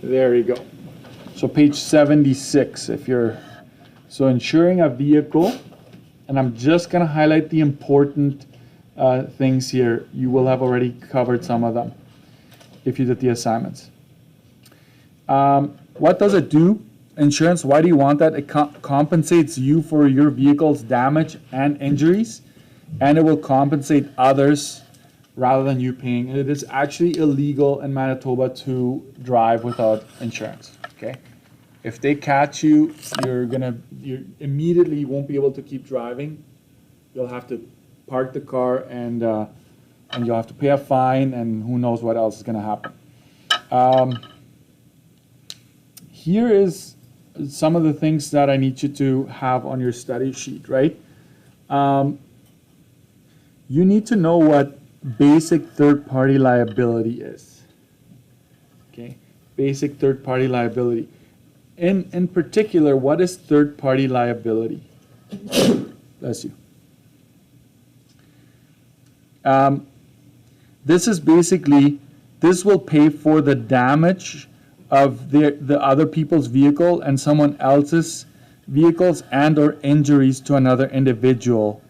There you go. So page 76, if you're, so insuring a vehicle, and I'm just going to highlight the important things here. You will have already covered some of them if you did the assignments. What does it do? Insurance, why do you want that? It compensates you for your vehicle's damage and injuries, and it will compensate others rather than you paying. It is actually illegal in Manitoba to drive without insurance, okay? If they catch you, you immediately won't be able to keep driving. You'll have to park the car and you'll have to pay a fine, and who knows what else is going to happen. Here is some of the things that I need you to have on your study sheet, right? You need to know what basic third-party liability is. Okay, basic third-party liability. In particular, what is third-party liability? Bless you. This is basically, this will pay for the damage of the other people's vehicle and someone else's vehicles and or injuries to another individual,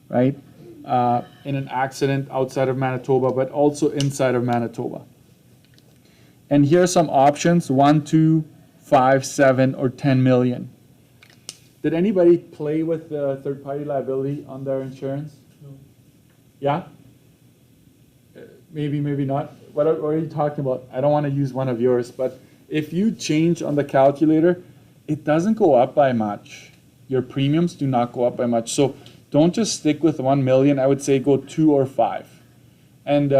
right? In an accident outside of Manitoba, but also inside of Manitoba. And here are some options: 1, 2, 5, 7, or 10 million. Did anybody play with third-party liability on their insurance? No. Yeah? Maybe, maybe not. What are you talking about? I don't want to use one of yours, but if you change on the calculator, it doesn't go up by much. Your premiums do not go up by much. So don't just stick with 1 million. I would say go 2 or 5. And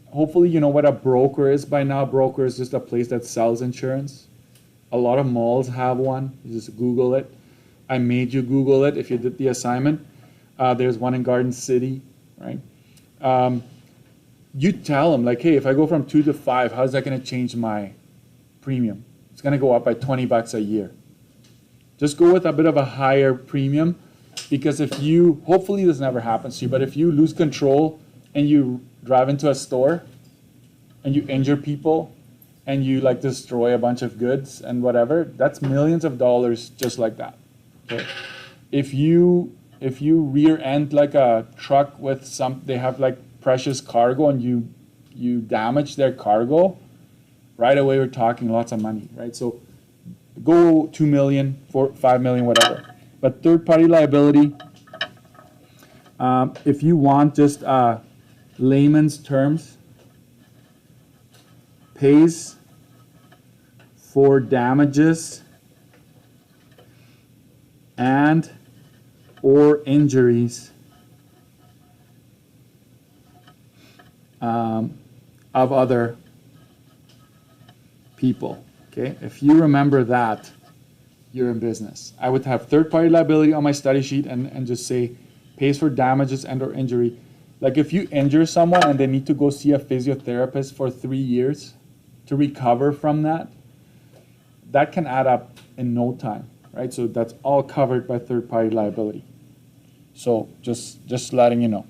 hopefully you know what a broker is by now. Broker is just a place that sells insurance. A lot of malls have one. You just Google it. I made you Google it if you did the assignment. There's one in Garden City, right? You tell them, like, hey, if I go from 2 to 5, how's that going to change my premium? It's going to go up by $20 a year. Just go with a bit of a higher premium, because if you, hopefully this never happens to you, but if you lose control and you drive into a store and you injure people and you like destroy a bunch of goods and whatever, that's millions of dollars just like that. Okay. If you rear end like a truck with they have like precious cargo and you damage their cargo, right away we're talking lots of money, right? So go 2 million, 5 million, whatever. But third-party liability, if you want just layman's terms, pays for damages and or injuries of other people. Okay, if you remember that, you're in business. I would have third-party liability on my study sheet and just say pays for damages and or injury. Like if you injure someone and they need to go see a physiotherapist for 3 years to recover from that, that can add up in no time, right? So that's all covered by third-party liability. So just letting you know.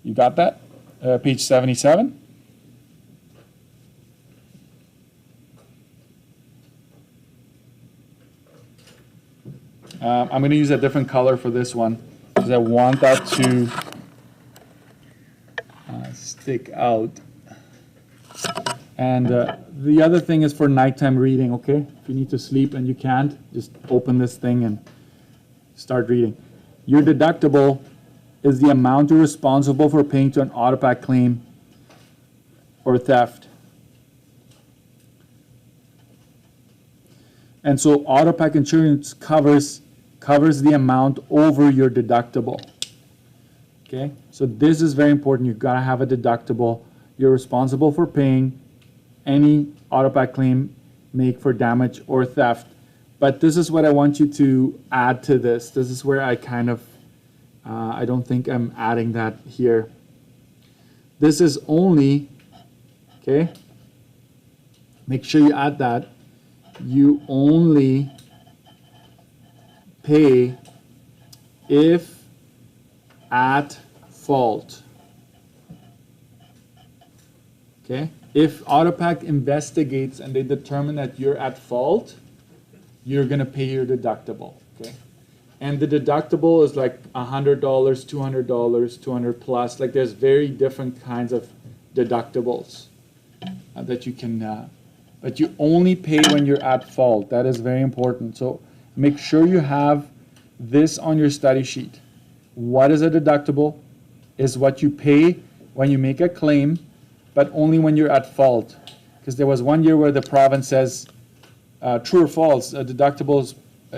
You got that? Page 77. I'm going to use a different color for this one because I want that to stick out. And the other thing is for nighttime reading, okay? If you need to sleep and you can't, just open this thing and start reading. Your deductible is the amount you're responsible for paying to an auto-pack claim or theft. And so auto-pack insurance covers the amount over your deductible. Okay, so this is very important. You've got to have a deductible. You're responsible for paying any auto-pack claim make for damage or theft. But this is what I want you to add to this. This is where I kind of, I don't think I'm adding that here. This is only, okay, make sure you add that. You only pay if at fault. Okay? If AutoPack investigates and they determine that you're at fault, you're going to pay your deductible, okay? And the deductible is like $100, $200, 200 plus. Like there's very different kinds of deductibles that you can, but you only pay when you're at fault. That is very important. So make sure you have this on your study sheet. What is a deductible? Is what you pay when you make a claim, but only when you're at fault. Because there was one year where the province says, true or false, deductibles,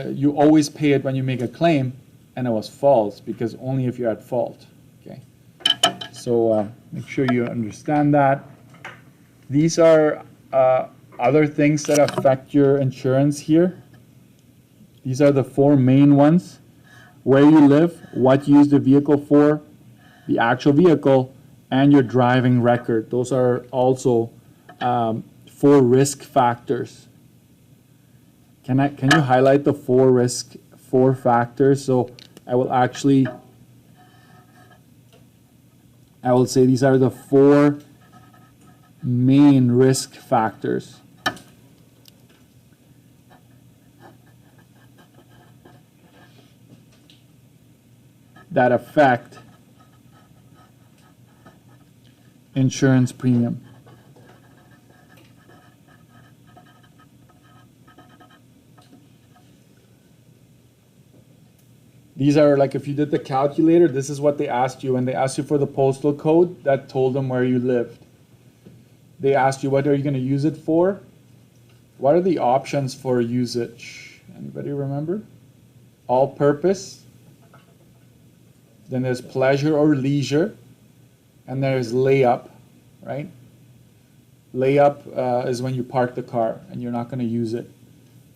you always pay it when you make a claim, and it was false, because only if you're at fault. Okay. So make sure you understand that. These are other things that affect your insurance here. These are the four main ones: where you live, what you use the vehicle for, the actual vehicle, and your driving record. Those are also 4 risk factors. Can you highlight the 4 factors? So I will say these are the 4 main risk factors. That affect insurance premium. These are like, if you did the calculator, this is what they asked you. When they asked you for the postal code, that told them where you lived. They asked you, what are you going to use it for? What are the options for usage? Anybody remember? All purpose. Then there's pleasure or leisure. And there's layup, right? Layup is when you park the car and you're not going to use it.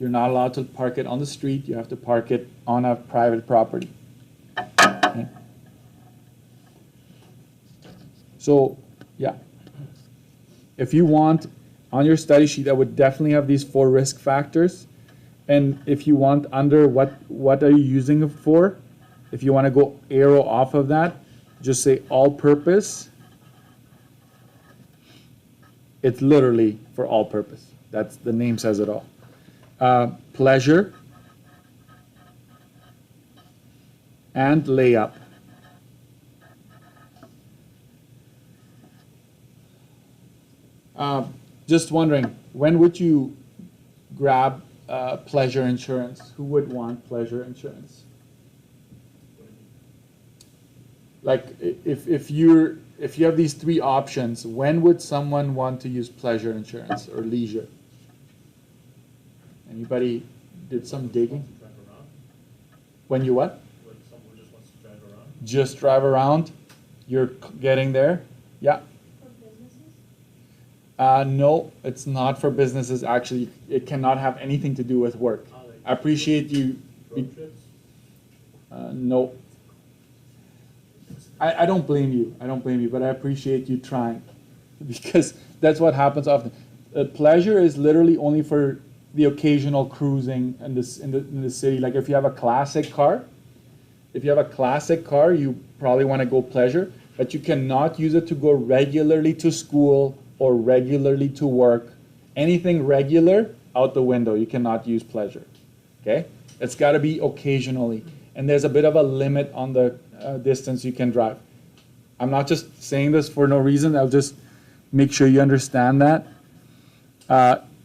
You're not allowed to park it on the street. You have to park it on a private property. Okay. So, yeah. If you want, on your study sheet, I would definitely have these 4 risk factors. And if you want under what are you using it for, if you want to go arrow off of that, just say all purpose. It's literally for all purpose. That's the name says it all. Pleasure and layup. Just wondering, when would you grab pleasure insurance? Who would want pleasure insurance? Like if you have these 3 options, when would someone want to use pleasure insurance or leisure? Anybody did some digging? When you what? When someone just wants to drive around. Just drive around? You're getting there? Yeah. For businesses? No, it's not for businesses. Actually, it cannot have anything to do with work. I appreciate you. Road trips? No. I don't blame you. I don't blame you, but I appreciate you trying, because that's what happens often. Pleasure is literally only for the occasional cruising in the city. Like if you have a classic car, you probably want to go pleasure, but you cannot use it to go regularly to school or regularly to work. Anything regular, out the window. You cannot use pleasure. Okay? It's got to be occasionally. And there's a bit of a limit on the distance you can drive. I'm not just saying this for no reason. I'll just make sure you understand that.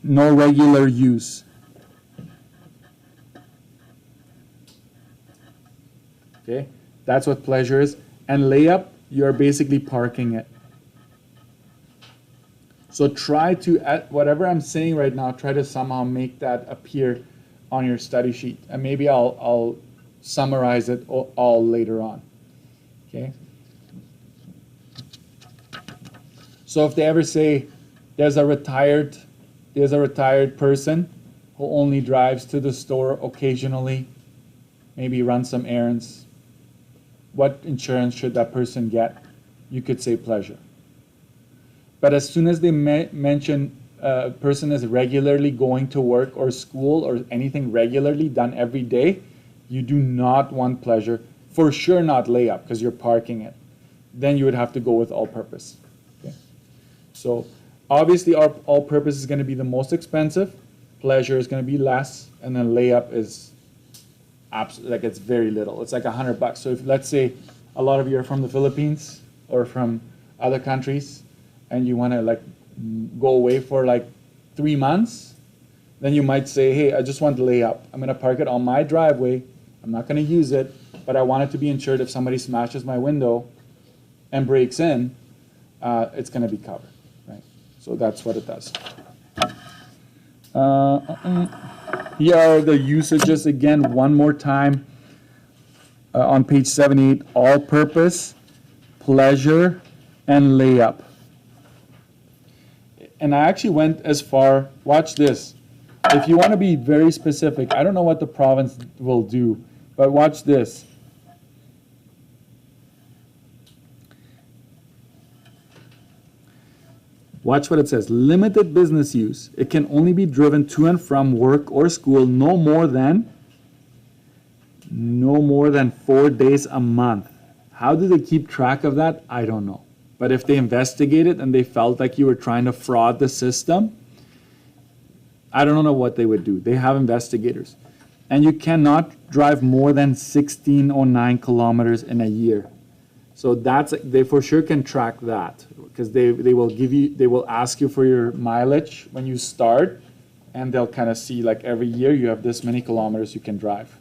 No regular use. Okay? That's what pleasure is. And layup, you're basically parking it. So try to, whatever I'm saying right now, try to somehow make that appear on your study sheet. And maybe I'll summarize it all later on. Okay? So if they ever say there's a retired person who only drives to the store occasionally, maybe runs some errands, what insurance should that person get? You could say pleasure. But as soon as they mention a person is regularly going to work or school or anything regularly done every day, you do not want pleasure. For sure not layup, because you're parking it. Then you would have to go with all purpose. Okay? So Obviously, our all-purpose is going to be the most expensive. Pleasure is going to be less, and then layup is like it's very little. It's like $100. So if let's say a lot of you are from the Philippines or from other countries, and you want to like go away for like 3 months, then you might say, hey, I just want to lay up. I'm going to park it on my driveway. I'm not going to use it, but I want it to be insured if somebody smashes my window and breaks in, it's going to be covered, right? So that's what it does. Here are the usages again, one more time. On page 78, all-purpose, pleasure, and layup. And I actually went as far, watch this. If you want to be very specific, I don't know what the province will do, but watch this. Watch what it says. Limited business use. It can only be driven to and from work or school no more than 4 days a month. How do they keep track of that? I don't know. But if they investigated and they felt like you were trying to fraud the system, I don't know what they would do. They have investigators. And you cannot drive more than 1609 kilometers in a year. So they for sure can track that, because they will ask you for your mileage when you start, and they'll kind of see like every year you have this many kilometers you can drive.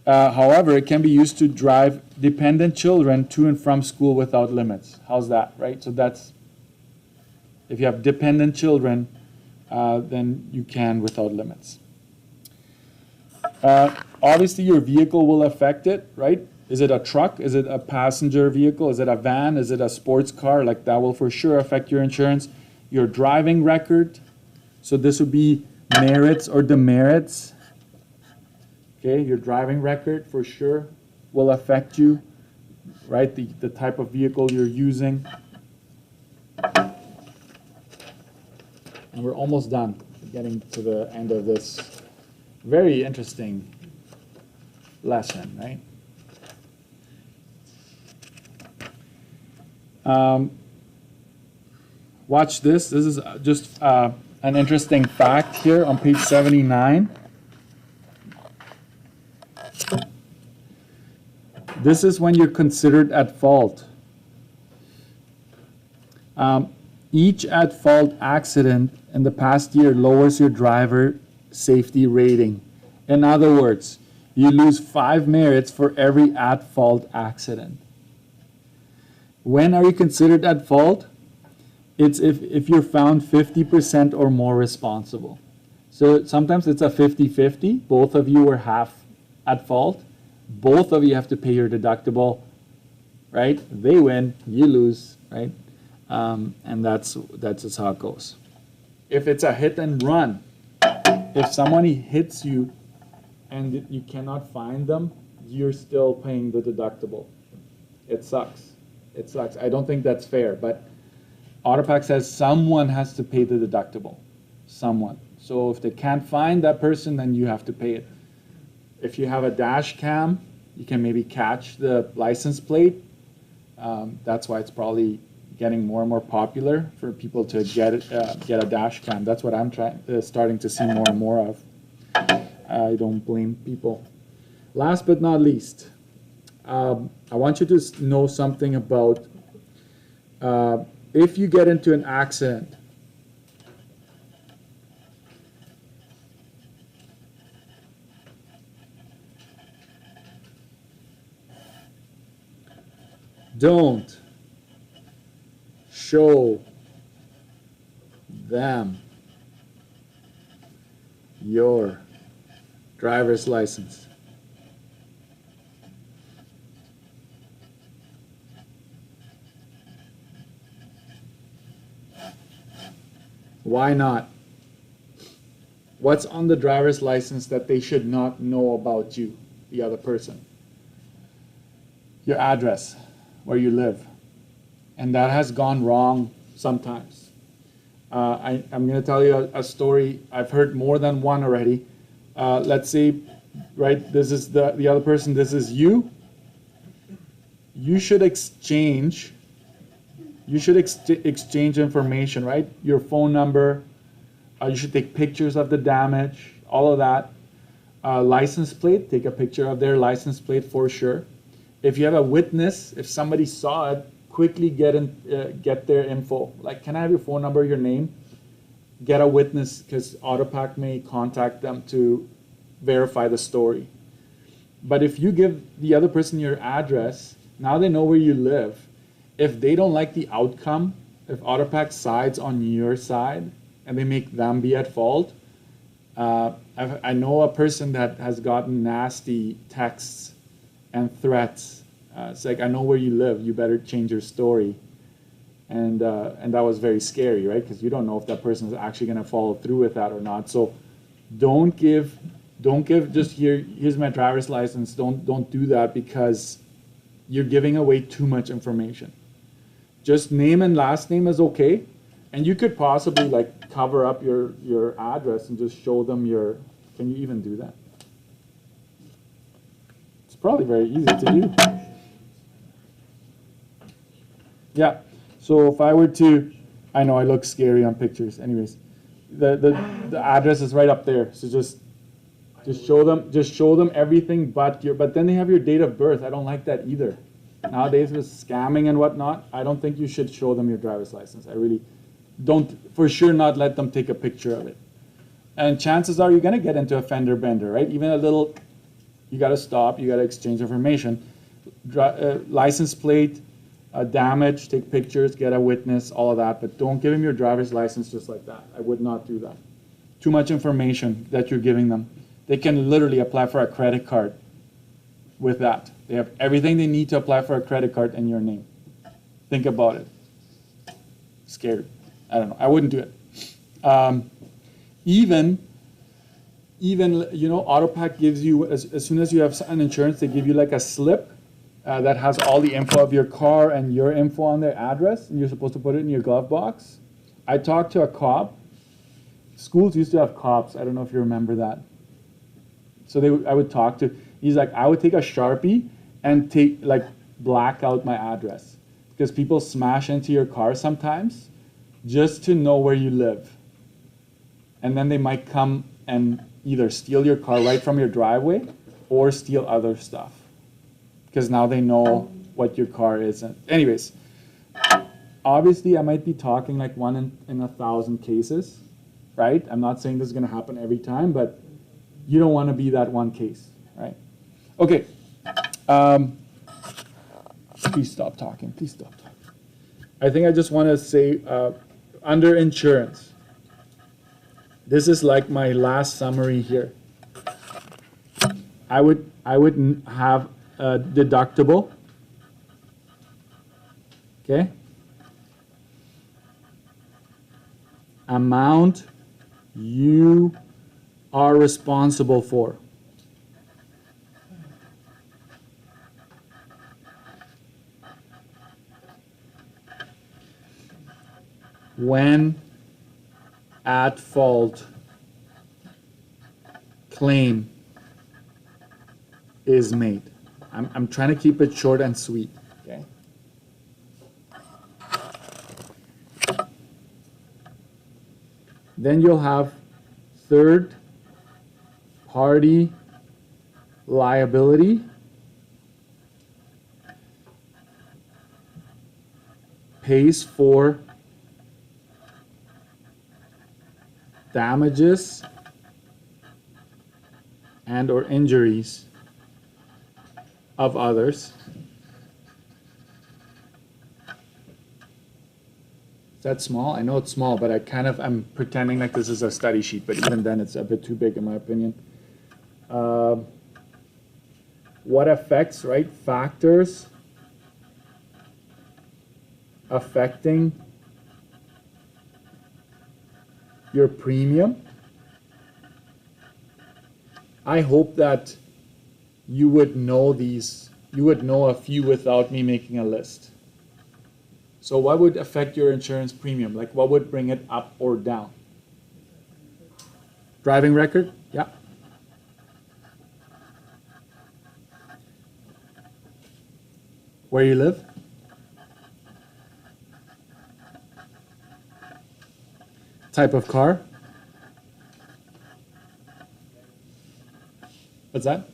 However, it can be used to drive dependent children to and from school without limits. How's that, right? So that's, if you have dependent children, then you can without limits. Obviously, your vehicle will affect it, right? Is it a truck? Is it a passenger vehicle? Is it a van? Is it a sports car? Like that will for sure affect your insurance. Your driving record. So this would be merits or demerits. Okay, your driving record for sure will affect you, right? The type of vehicle you're using. And we're almost done, getting to the end of this very interesting lesson, right? Watch this. This is just an interesting fact here on page 79. This is when you're considered at fault. Each at-fault accident in the past year lowers your driver safety rating. In other words, you lose 5 merits for every at-fault accident. When are you considered at fault? It's if you're found 50% or more responsible. So sometimes it's a 50-50. Both of you are half at fault. Both of you have to pay your deductible, right? They win, you lose, right? And that's just how it goes. If it's a hit and run, if somebody hits you and you cannot find them, you're still paying the deductible. It sucks. It sucks. I don't think that's fair, but Autopack says someone has to pay the deductible. Someone. So if they can't find that person, then you have to pay it. If you have a dash cam, you can maybe catch the license plate. That's why it's probably getting more and more popular for people to get a dash cam. That's what I'm starting to see more and more of. I don't blame people. Last but not least, I want you to know something about if you get into an accident, don't show them your driver's license. Why not? What's on the driver's license that they should not know about you, the other person? Your address, where you live. And that has gone wrong sometimes. I'm going to tell you a story. I've heard more than one already. Let's say, right, this is the other person, this is you. You should exchange You should exchange information, right? Your phone number, you should take pictures of the damage, all of that. License plate, take a picture of their license plate for sure. If you have a witness, if somebody saw it, quickly get their info. Like, can I have your phone number, your name? Get a witness, because Autopack may contact them to verify the story. But if you give the other person your address, now they know where you live. If they don't like the outcome, if Autopack sides on your side and they make them be at fault, I know a person that has gotten nasty texts and threats. It's like, I know where you live, you better change your story. And that was very scary, right? Because you don't know if that person is actually going to follow through with that or not. So don't give just here's my driver's license. Don't do that, because you're giving away too much information. Just name and last name is okay. And you could possibly like cover up your address and just show them your, can you even do that? It's probably very easy to do. Yeah, so if I were to, I know I look scary on pictures. Anyways, the address is right up there. So just show them everything but then they have your date of birth. I don't like that either. Nowadays with scamming and whatnot, I don't think you should show them your driver's license. I really don't, for sure not let them take a picture of it. And chances are you're going to get into a fender bender, right? Even a little, you got to stop, you got to exchange information. License plate, damage, take pictures, get a witness, all of that, but don't give them your driver's license just like that. I would not do that. Too much information that you're giving them. They can literally apply for a credit card with that. They have everything they need to apply for a credit card in your name. Think about it. Scary. I don't know. I wouldn't do it. Even you know, Autopack gives you, as soon as you have an insurance, they give you like a slip that has all the info of your car and your info on their address, and you're supposed to put it in your glove box. I talked to a cop. Schools used to have cops. I don't know if you remember that. So I would talk to, he's like, I would take a Sharpie and black out my address, because people smash into your car sometimes just to know where you live. And then they might come and either steal your car right from your driveway or steal other stuff, because now they know what your car is. And anyways, obviously I might be talking like 1 in 1,000 cases, right? I'm not saying this is going to happen every time, but you don't want to be that one case, right? Okay. Please stop talking. Please stop talking. I think I just want to say, under insurance, this is like my last summary here. I would have a deductible. Okay. Amount you are responsible for. When at fault claim is made. I'm trying to keep it short and sweet. Okay. Then you'll have third party liability, pays for damages and or injuries of others. Is that small? I know it's small, but I'm pretending like this is a study sheet, but even then it's a bit too big in my opinion. What affects, right? Factors affecting your premium. I hope that you would know these, you would know a few without me making a list. So what would affect your insurance premium? Like what would bring it up or down? Driving record? Yeah. Where you live? Type of car? What's that?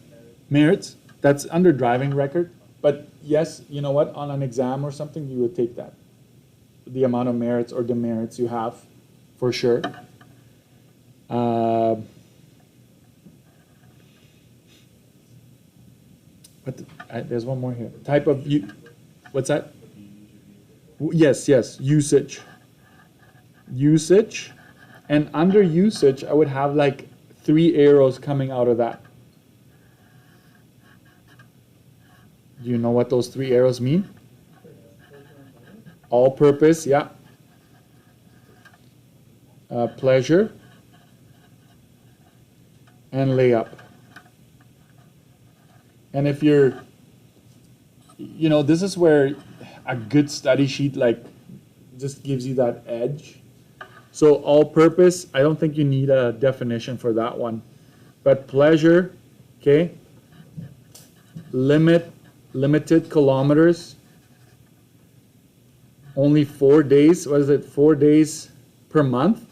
Merits? That's under driving record. But yes, you know what? On an exam or something, you would take that. The amount of merits or demerits you have, for sure. There's one more here. Type of what's that? Yes, usage. Usage, and under usage, I would have like 3 arrows coming out of that. Do you know what those 3 arrows mean? All purpose, yeah. Pleasure and layup. And if you're, this is where a good study sheet like just gives you that edge. So all purpose, I don't think you need a definition for that one. But pleasure, okay, limited kilometers, only 4 days, 4 days per month?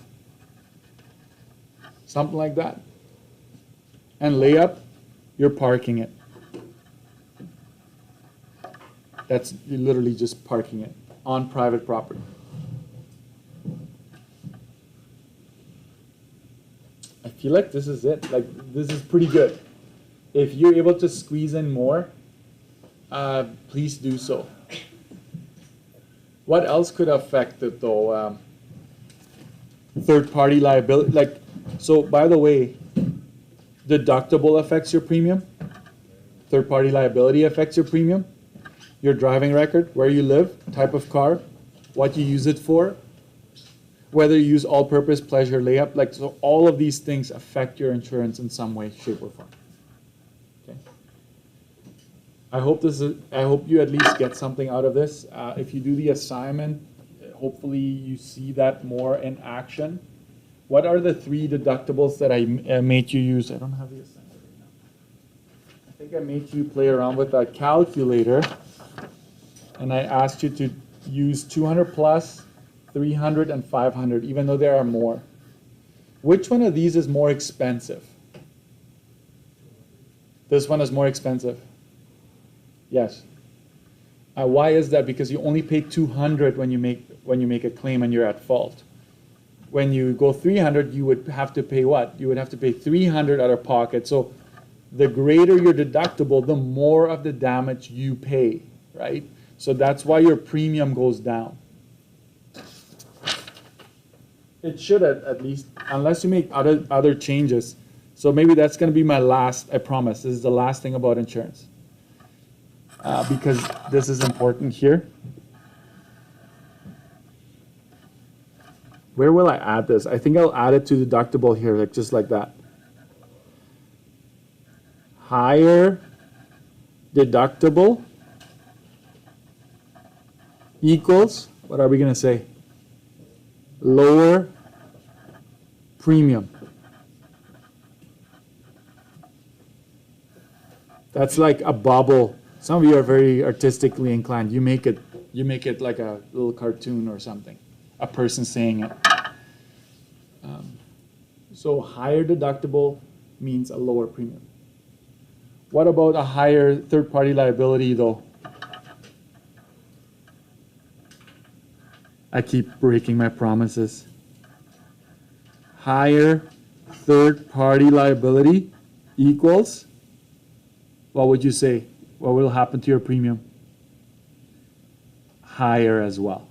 Something like that. And layup, you're parking it. That's literally just parking it on private property. I feel like this is it. Like, this is pretty good. If you're able to squeeze in more, please do so. What else could affect it though? Third-party liability. Like, so by the way, deductible affects your premium. Third-party liability affects your premium. Your driving record, where you live, type of car, what you use it for, whether you use all-purpose, pleasure, layup, like, so all of these things affect your insurance in some way, shape, or form. Okay. I hope you at least get something out of this. If you do the assignment, hopefully you see that more in action. What are the 3 deductibles that I made you use? I don't have the assignment right now. I think I made you play around with a calculator, and I asked you to use 200 plus, 300 and 500, even though there are more. Which one of these is more expensive? This one is more expensive. Yes. Why is that? Because you only pay 200 when you make a claim and you're at fault. When you go 300, you would have to pay what? You would have to pay 300 out of pocket. So the greater your deductible, the more of the damage you pay, right? So that's why your premium goes down. It should at least, unless you make other changes. So maybe that's going to be my last, I promise. This is the last thing about insurance. Because this is important here. Where will I add this? I think I'll add it to deductible here, like just like that. Higher deductible equals, what are we going to say? Lower premium. That's like a bubble. Some of you are very artistically inclined. You make it like a little cartoon or something. A person saying it. So higher deductible means a lower premium. What about a higher third-party liability though? I keep breaking my promises. Higher third-party liability equals, what would you say? What will happen to your premium? Higher as well.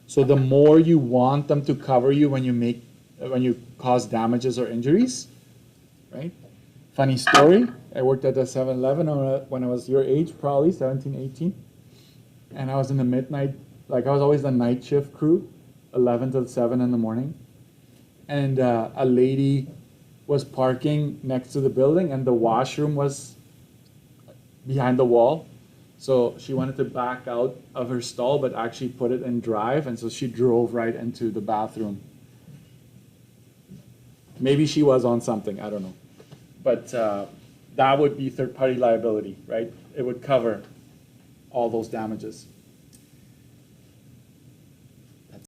So the more you want them to cover you when you cause damages or injuries, right? Funny story, I worked at a 7-Eleven when I was your age, probably 17, 18. And I was in the midnight, like I was always the night shift crew, 11 till 7 in the morning. And a lady was parking next to the building and the washroom was behind the wall. So she wanted to back out of her stall, but actually put it in drive. And so she drove right into the bathroom. Maybe she was on something, I don't know. But that would be third-party liability, right? It would cover all those damages.